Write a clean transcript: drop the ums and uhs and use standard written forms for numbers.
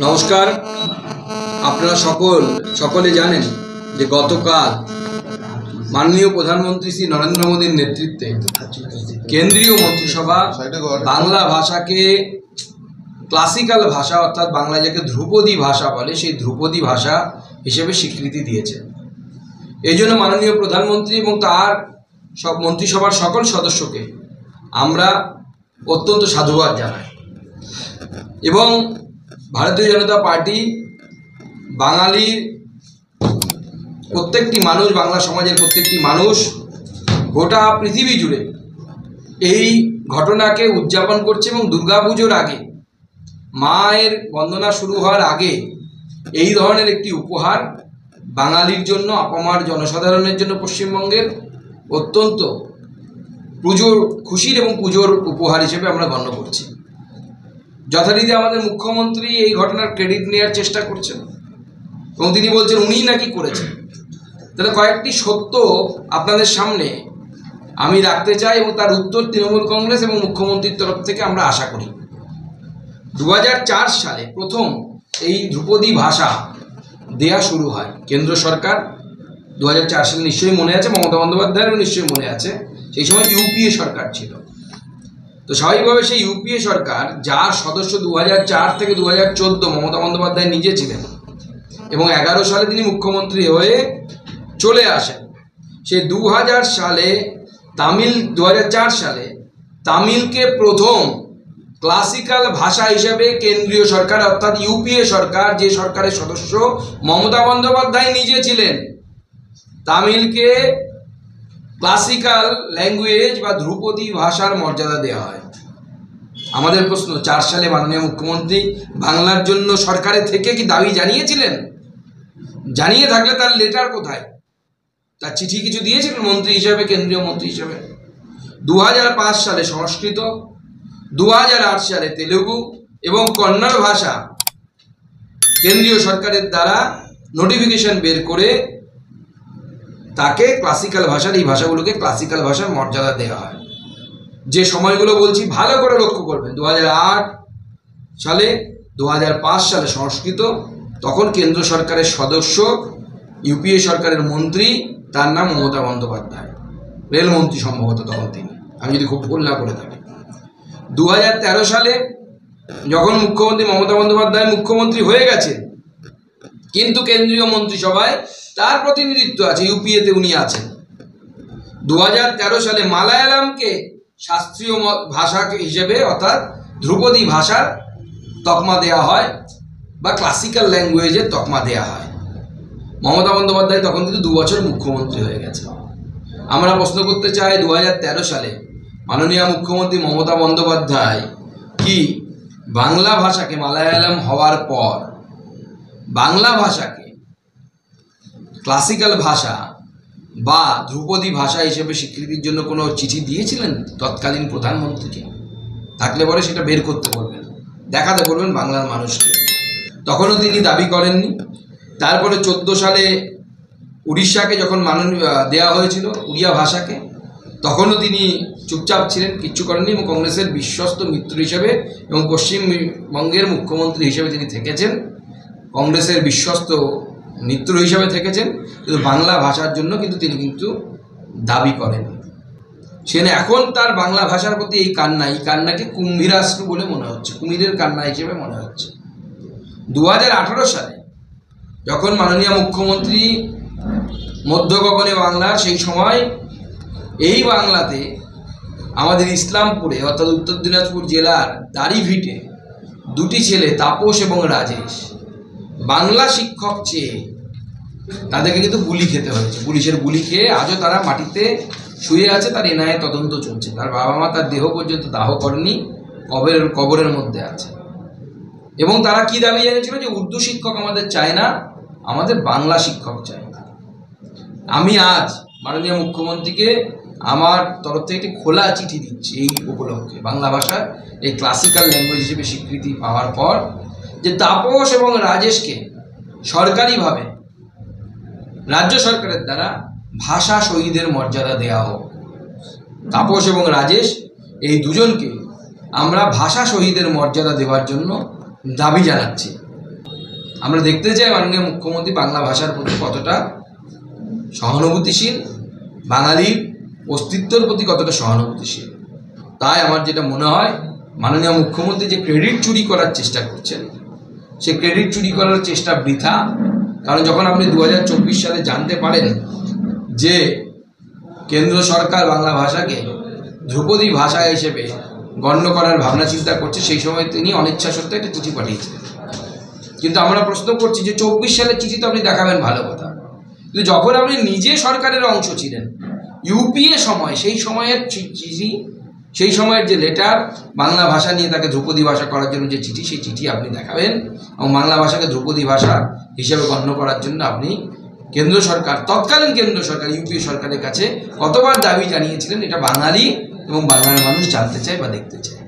নমস্কার। আপনারা সকলে জানেন যে গতকাল মাননীয় প্রধানমন্ত্রী শ্রী নরেন্দ্র মোদীর নেতৃত্বে কেন্দ্রীয় মন্ত্রিসভা বাংলা ভাষাকে ক্লাসিক্যাল ভাষা অর্থাৎ বাংলা যাকে ধ্রুপদী ভাষা বলে সেই ধ্রুপদী ভাষা হিসেবে স্বীকৃতি দিয়েছে। এই জন্য মাননীয় প্রধানমন্ত্রী এবং তার সব মন্ত্রিসভার সকল সদস্যকে আমরা অত্যন্ত সাধুবাদ জানাই এবং ভারতীয় জনতা পার্টি বাঙালির প্রত্যেকটি মানুষ, বাংলা সমাজের প্রত্যেকটি মানুষ গোটা পৃথিবী জুড়ে এই ঘটনাকে উদযাপন করছে এবং দুর্গাপুজোর আগে, মায়ের বন্দনা শুরু হওয়ার আগে এই ধরনের একটি উপহার বাঙালির জন্য, আপামার জনসাধারণের জন্য পশ্চিমবঙ্গের অত্যন্ত পুজোর খুশির এবং পুজোর উপহার হিসেবে আমরা গণ্য করছি। যথারীতি আমাদের মুখ্যমন্ত্রী এই ঘটনার ক্রেডিট নেওয়ার চেষ্টা করছেন এবং তিনি বলছেন উনিই নাকি করেছেন। তাহলে কয়েকটি সত্য আপনাদের সামনে আমি রাখতে চাই এবং তার উত্তর তৃণমূল কংগ্রেস এবং মুখ্যমন্ত্রীর তরফ থেকে আমরা আশা করি। 2004 সালে প্রথম এই ধ্রুপদী ভাষা দেয়া শুরু হয়। কেন্দ্র সরকার 2004 সালে নিশ্চয়ই মনে আছে, মমতা বন্দ্যোপাধ্যায়েরও নিশ্চয়ই মনে আছে, সেই সময় ইউপিএ সরকার ছিল। তো স্বাভাবিকভাবে সেই ইউপিএ সরকার, যার সদস্য 2004 থেকে 2014 মমতা বন্দ্যোপাধ্যায় নিজে ছিলেন এবং 11 সালে তিনি মুখ্যমন্ত্রী হয়ে চলে আসেন, সে 2004 সালে তামিলকে প্রথম ক্লাসিক্যাল ভাষা হিসেবে কেন্দ্রীয় সরকার অর্থাৎ ইউপিএ সরকার, যে সরকারের সদস্য মমতা বন্দ্যোপাধ্যায় নিজে ছিলেন, তামিলকে ক্লাসিক্যাল ল্যাঙ্গুয়েজ বা ধ্রুপদী ভাষার মর্যাদা দেওয়া হয়। আমাদের প্রশ্ন, 4 সালে মাননীয় মুখ্যমন্ত্রী বাংলার জন্য সরকারের থেকে কি দাবি জানিয়েছিলেন? জানিয়ে থাকলে তার লেটার কোথায়? তার চিঠি কিছু দিয়েছিলেন মন্ত্রী হিসাবে, কেন্দ্রীয় মন্ত্রী হিসাবে? 2005 সালে সংস্কৃত, 2008 সালে তেলুগু এবং কন্নড় ভাষা কেন্দ্রীয় সরকারের দ্বারা নোটিফিকেশন বের করে তাকে ক্লাসিক্যাল ভাষার, এই ভাষাগুলোকে ক্লাসিক্যাল ভাষার মর্যাদা দেওয়া হয়। যে সময়গুলো বলছি ভালো করে লক্ষ্য করবেন, 2008 সালে, 2005 সালে সংস্কৃত, তখন কেন্দ্র সরকারের সদস্য, ইউপিএ সরকারের মন্ত্রী, তার নাম মমতা বন্দ্যোপাধ্যায়, রেলমন্ত্রী সম্ভবত তখন তিনি, আমি যদি খুব ভুল না করে থাকি। 2013 সালে যখন মুখ্যমন্ত্রী মমতা বন্দ্যোপাধ্যায় মুখ্যমন্ত্রী হয়ে গেছেন, কিন্তু কেন্দ্রীয় মন্ত্রিসভায় তার প্রতিনিধিত্ব আছে, ইউপিএতে উনি আছেন। 2013 সালে মালায়ালামকে শাস্ত্রীয় ভাষা হিসেবে অর্থাৎ ধ্রুপদী ভাষার তকমা দেওয়া হয় বা ক্লাসিক্যাল ল্যাঙ্গুয়েজের তকমা দেওয়া হয়। মমতা বন্দ্যোপাধ্যায় তখন কিন্তু 2 বছর মুখ্যমন্ত্রী হয়ে গেছে। আমরা প্রশ্ন করতে চাই, 2013 সালে মাননীয় মুখ্যমন্ত্রী মমতা বন্দ্যোপাধ্যায় কি বাংলা ভাষাকে, মালায়ালাম হওয়ার পর বাংলা ভাষাকে ক্লাসিক্যাল ভাষা বা ধ্রুপদী ভাষা হিসেবে স্বীকৃতির জন্য কোনো চিঠি দিয়েছিলেন তৎকালীন প্রধানমন্ত্রীকে? থাকলে পরে সেটা বের করতে বলবেন, দেখাতে বলবেন বাংলার মানুষকে। তখনও তিনি দাবি করেননি। তারপরে 14 সালে উড়িষ্যাকে যখন দেওয়া হয়েছিল উড়িয়া ভাষাকে, তখনও তিনি চুপচাপ ছিলেন, কিচ্ছু করেননি এবং কংগ্রেসের বিশ্বস্ত মিত্র হিসেবে এবং পশ্চিমবঙ্গের মুখ্যমন্ত্রী হিসেবে তিনি থেকেছেন, কংগ্রেসের বিশ্বস্ত মিত্র হিসেবে থেকেছেন, কিন্তু বাংলা ভাষার জন্য কিন্তু তিনি দাবি করেন। সেখানে এখন তার বাংলা ভাষার প্রতি এই কান্নাকে কুম্ভীরাশ্রু বলে মনে হচ্ছে, কুমিরের কান্না হিসেবে মনে হচ্ছে। 2018 সালে যখন মাননীয় মুখ্যমন্ত্রী মধ্য গগনে বাংলার, সেই সময় এই বাংলাতে আমাদের ইসলামপুরে অর্থাৎ উত্তর দিনাজপুর জেলার দাড়িভিটে 2টি ছেলে, তাপস এবং রাজেশ, বাংলা শিক্ষক চেয়ে তাদেরকে কিন্তু গুলি খেতে হয়েছে। পুলিশের গুলি খেয়ে আজও তারা মাটিতে শুয়ে আছে, তার এনআইএ তদন্ত চলছে। তার বাবা মা তার দেহ পর্যন্ত দাহ করেনি, কবরের মধ্যে আছে। এবং তারা কি দাবি জানিয়েছিল? যে উর্দু শিক্ষক আমাদের চায় না, আমাদের বাংলা শিক্ষক চায় না। আমি আজ মাননীয় মুখ্যমন্ত্রীকে আমার তরফ থেকে একটি খোলা চিঠি দিচ্ছি এই উপলক্ষে, বাংলা ভাষার এই ক্লাসিক্যাল ল্যাঙ্গুয়েজ হিসেবে স্বীকৃতি পাওয়ার পর, যে তাপস এবং রাজেশকে সরকারিভাবে রাজ্য সরকারের দ্বারা ভাষা শহীদের মর্যাদা দেওয়া হোক। তাপস এবং রাজেশ এই দুজনকে আমরা ভাষা শহীদের মর্যাদা দেওয়ার জন্য দাবি জানাচ্ছি। আমরা দেখতে চাই মাননীয় মুখ্যমন্ত্রী বাংলা ভাষার প্রতি কতটা সহানুভূতিশীল, বাঙালির অস্তিত্বের প্রতি কতটা সহানুভূতিশীল। তাই আমার যেটা মনে হয়, মাননীয় মুখ্যমন্ত্রী যে ক্রেডিট চুরি করার চেষ্টা করছেন, সে ক্রেডিট চুরি করার চেষ্টা বৃথা। কারণ যখন আপনি 2024 সালে জানতে পারেন যে কেন্দ্র সরকার বাংলা ভাষাকে ধ্রুপদী ভাষা হিসেবে গণ্য করার ভাবনা চিন্তা করছে, সেই সময় তিনি অনিচ্ছা সত্ত্বেও একটা চিঠি পাঠিয়েছিলেন। কিন্তু আমরা প্রশ্ন করছি যে 24 সালের চিঠি তো আপনি দেখাবেন, ভালো কথা, কিন্তু যখন আপনি নিজে সরকারের অংশ ছিলেন, ইউপিএ সময়, সেই সময়ের চিঠি, সেই সময়ের যে লেটার, বাংলা ভাষা নিয়ে তাকে ধ্রুপদী ভাষা করার জন্য যে চিঠি, সেই চিঠি আপনি দেখাবেন এবং বাংলা ভাষাকে ধ্রুপদী ভাষা হিসেবে গণ্য করার জন্য আপনি কেন্দ্র সরকার, তৎকালীন কেন্দ্র সরকার ইউপিএ সরকারের কাছে কতবার দাবি জানিয়েছিলেন, এটা বাঙালি এবং বাংলার মানুষ জানতে চায় বা দেখতে চায়।